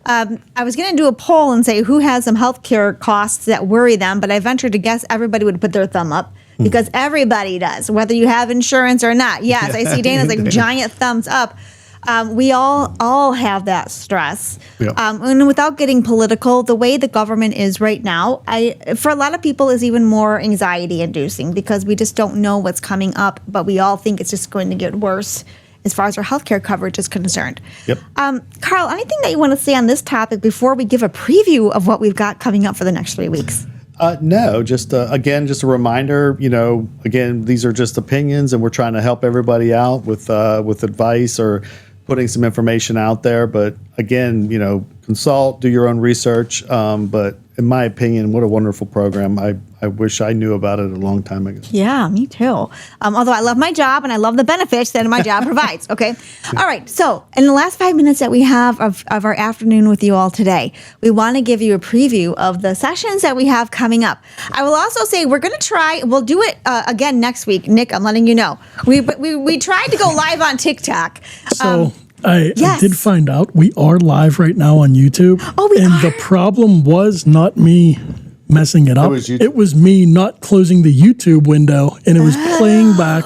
I was going to do a poll and say who has some healthcare costs that worry them, but I ventured to guess everybody would put their thumb up. Because everybody does, whether you have insurance or not. Yes, I see Dana's giant thumbs up. We all have that stress. Yep. And without getting political, the way the government is right now, for a lot of people is even more anxiety inducing because we just don't know what's coming up, but we all think it's just going to get worse as far as our healthcare coverage is concerned. Yep. Carl, anything that you want to say on this topic before we give a preview of what we've got coming up for the next 3 weeks? No, just a reminder, again, these are just opinions and we're trying to help everybody out with advice or putting some information out there. But again, consult, do your own research. But in my opinion, what a wonderful program. I wish I knew about it a long time ago. Yeah, me too. Although I love my job and I love the benefits that my job provides. Okay. All right. So in the last 5 minutes that we have of our afternoon with you all today, we want to give you a preview of the sessions that we have coming up. I will also say we'll do it again next week. Nick, I'm letting you know. We tried to go live on TikTok. So I did find out we are live right now on YouTube. Oh, we are? The problem was not me messing it up. It was me not closing the YouTube window, and it was playing back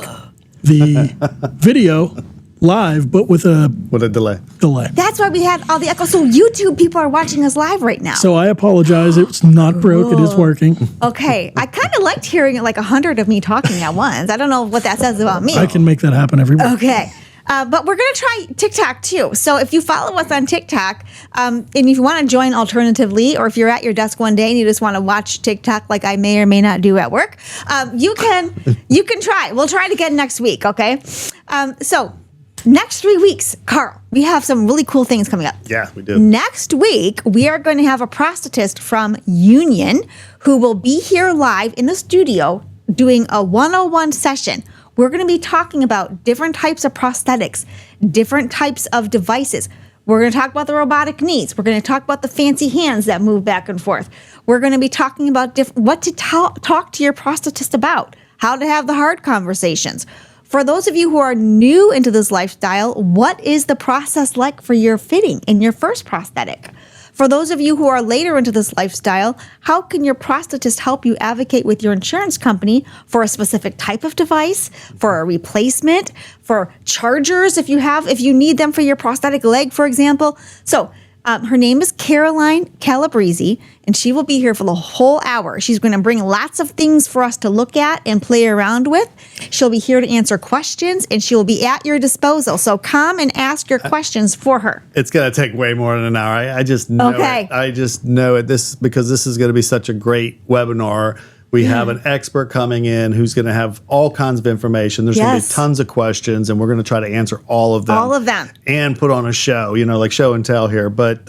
the video live, but with a delay. That's why we had all the echo. So YouTube people are watching us live right now. So I apologize. It's not broke. It is working. Okay. I kind of liked hearing it 100 of me talking at once. I don't know what that says about me. I can make that happen every week. Okay. But we're going to try TikTok too. So if you follow us on TikTok, and if you want to join alternatively, or if you're at your desk one day and you just want to watch TikTok like I may or may not do at work, you can try. We'll try it again next week, okay? So next 3 weeks, Carl, we have some really cool things coming up. Yeah, we do. Next week, we are going to have a prosthetist from Union who will be here live in the studio doing a 101 session. We're going to be talking about different types of prosthetics, different types of devices. We're going to talk about the robotic knees. We're going to talk about the fancy hands that move back and forth. We're going to be talking about what to talk to your prosthetist about, how to have the hard conversations. For those of you who are new into this lifestyle, what is the process like for your fitting in your first prosthetic? For those of you who are later into this lifestyle, how can your prosthetist help you advocate with your insurance company for a specific type of device, for a replacement, for chargers if you need them for your prosthetic leg, for example? So her name is Caroline Calabrese, and she will be here for the whole hour. She's going to bring lots of things for us to look at and play around with. She'll be here to answer questions, and she will be at your disposal. So come and ask your questions for her. It's going to take way more than an hour. I just know it. I just know it. Because this is going to be such a great webinar We have an expert coming in who's going to have all kinds of information. There's going to be tons of questions, and we're going to try to answer all of them. All of them. And put on a show, like show and tell here. But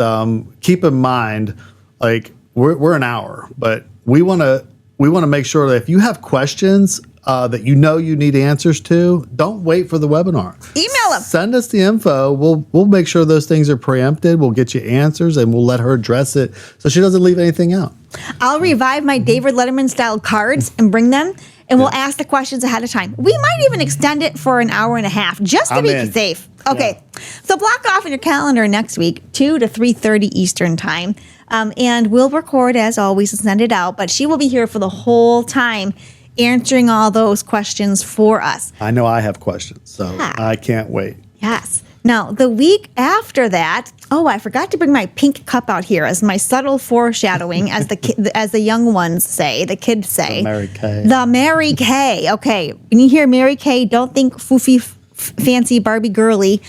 keep in mind, like we're an hour, but we want to make sure that if you have questions that you need answers to, don't wait for the webinar. Email them. Send us the info. We'll make sure those things are preempted. We'll get you answers, and we'll let her address it so she doesn't leave anything out. I'll revive my David Letterman style cards and bring them, and we'll ask the questions ahead of time. We might even extend it for an hour and a half just to be safe. Okay, so block off in your calendar next week, 2 to 3:30 Eastern time, and we'll record as always and send it out. But she will be here for the whole time, answering all those questions for us. I know I have questions, so I can't wait. Yes. Now, the week after that, I forgot to bring my pink cup out here as my subtle foreshadowing, as the young ones say, the kids say. The Mary Kay. The Mary Kay. Okay. When you hear Mary Kay, don't think foofy, fancy Barbie girly.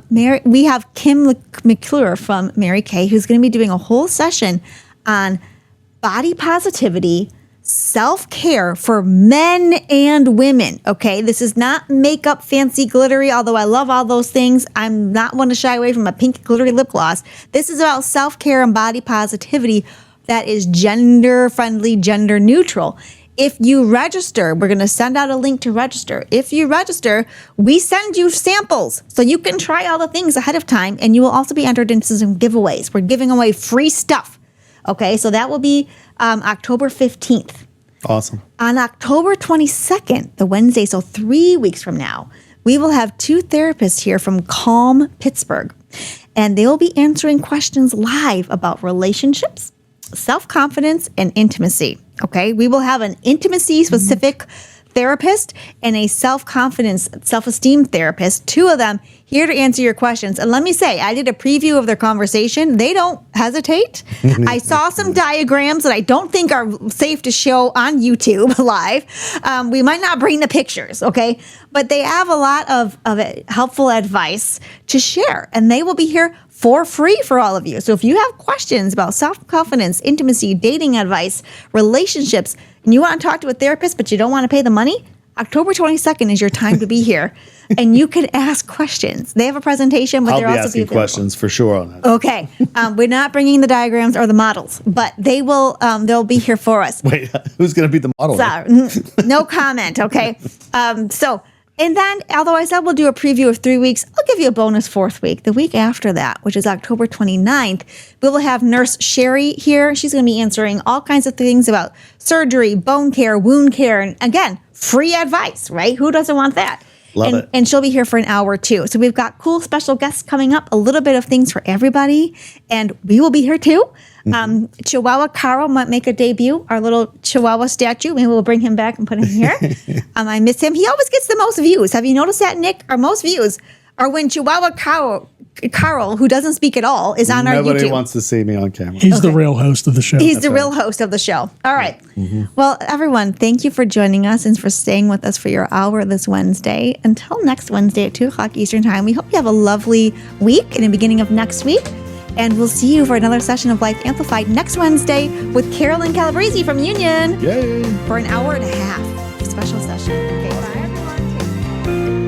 We have Kim McClure from Mary Kay, who's going to be doing a whole session on body positivity, self-care for men and women. Okay, this is not makeup, fancy, glittery, although I love all those things. I'm not one to shy away from a pink glittery lip gloss. This is about self-care and body positivity that is gender-friendly, gender-neutral. If you register, we're going to send out a link to register. If you register, we send you samples so you can try all the things ahead of time, and you will also be entered into some giveaways. We're giving away free stuff. Okay, so that will be October 15th. Awesome. On October 22nd, the Wednesday, so 3 weeks from now, we will have 2 therapists here from Calm Pittsburgh, and they will be answering questions live about relationships, self-confidence, and intimacy. Okay, we will have an intimacy-specific therapist and a self-confidence, self-esteem therapist, 2 of them here to answer your questions. And let me say, I did a preview of their conversation. They don't hesitate. I saw some diagrams that I don't think are safe to show on YouTube live. We might not bring the pictures, okay? But they have a lot of helpful advice to share, and they will be here for free for all of you. So if you have questions about self-confidence, intimacy, dating advice, relationships, and you want to talk to a therapist, but you don't want to pay the money, October 22nd is your time to be here, and you can ask questions. They have a presentation, but I'll they're be also asking questions for sure on that. Okay, we're not bringing the diagrams or the models, but they will. They'll be here for us. Wait, who's going to be the model? So, no comment. Okay, and then, although I said we'll do a preview of 3 weeks, I'll give you a bonus 4th week. The week after that, which is October 29th, we will have Nurse Sherry here. She's going to be answering all kinds of things about surgery, bone care, wound care, and again, free advice, right? Who doesn't want that? Love it. And she'll be here for an hour too. So we've got cool special guests coming up, a little bit of things for everybody, and we will be here too. Chihuahua Carl might make a debut, our little Chihuahua statue. Maybe we'll bring him back and put him here. I miss him. He always gets the most views. Have you noticed that, Nick? Our most views are when Chihuahua Carl, who doesn't speak at all, is on our YouTube. Nobody wants to see me on camera. He's the real host of the show. He's the real host of the show. All right. Well, everyone, thank you for joining us and for staying with us for your hour this Wednesday. Until next Wednesday at 2 o'clock Eastern Time, we hope you have a lovely week and the beginning of next week. And we'll see you for another session of Life Amplified next Wednesday with Carolyn Calabrese from Union. Yay! For an hour and a half. Special session. Okay, bye, everyone.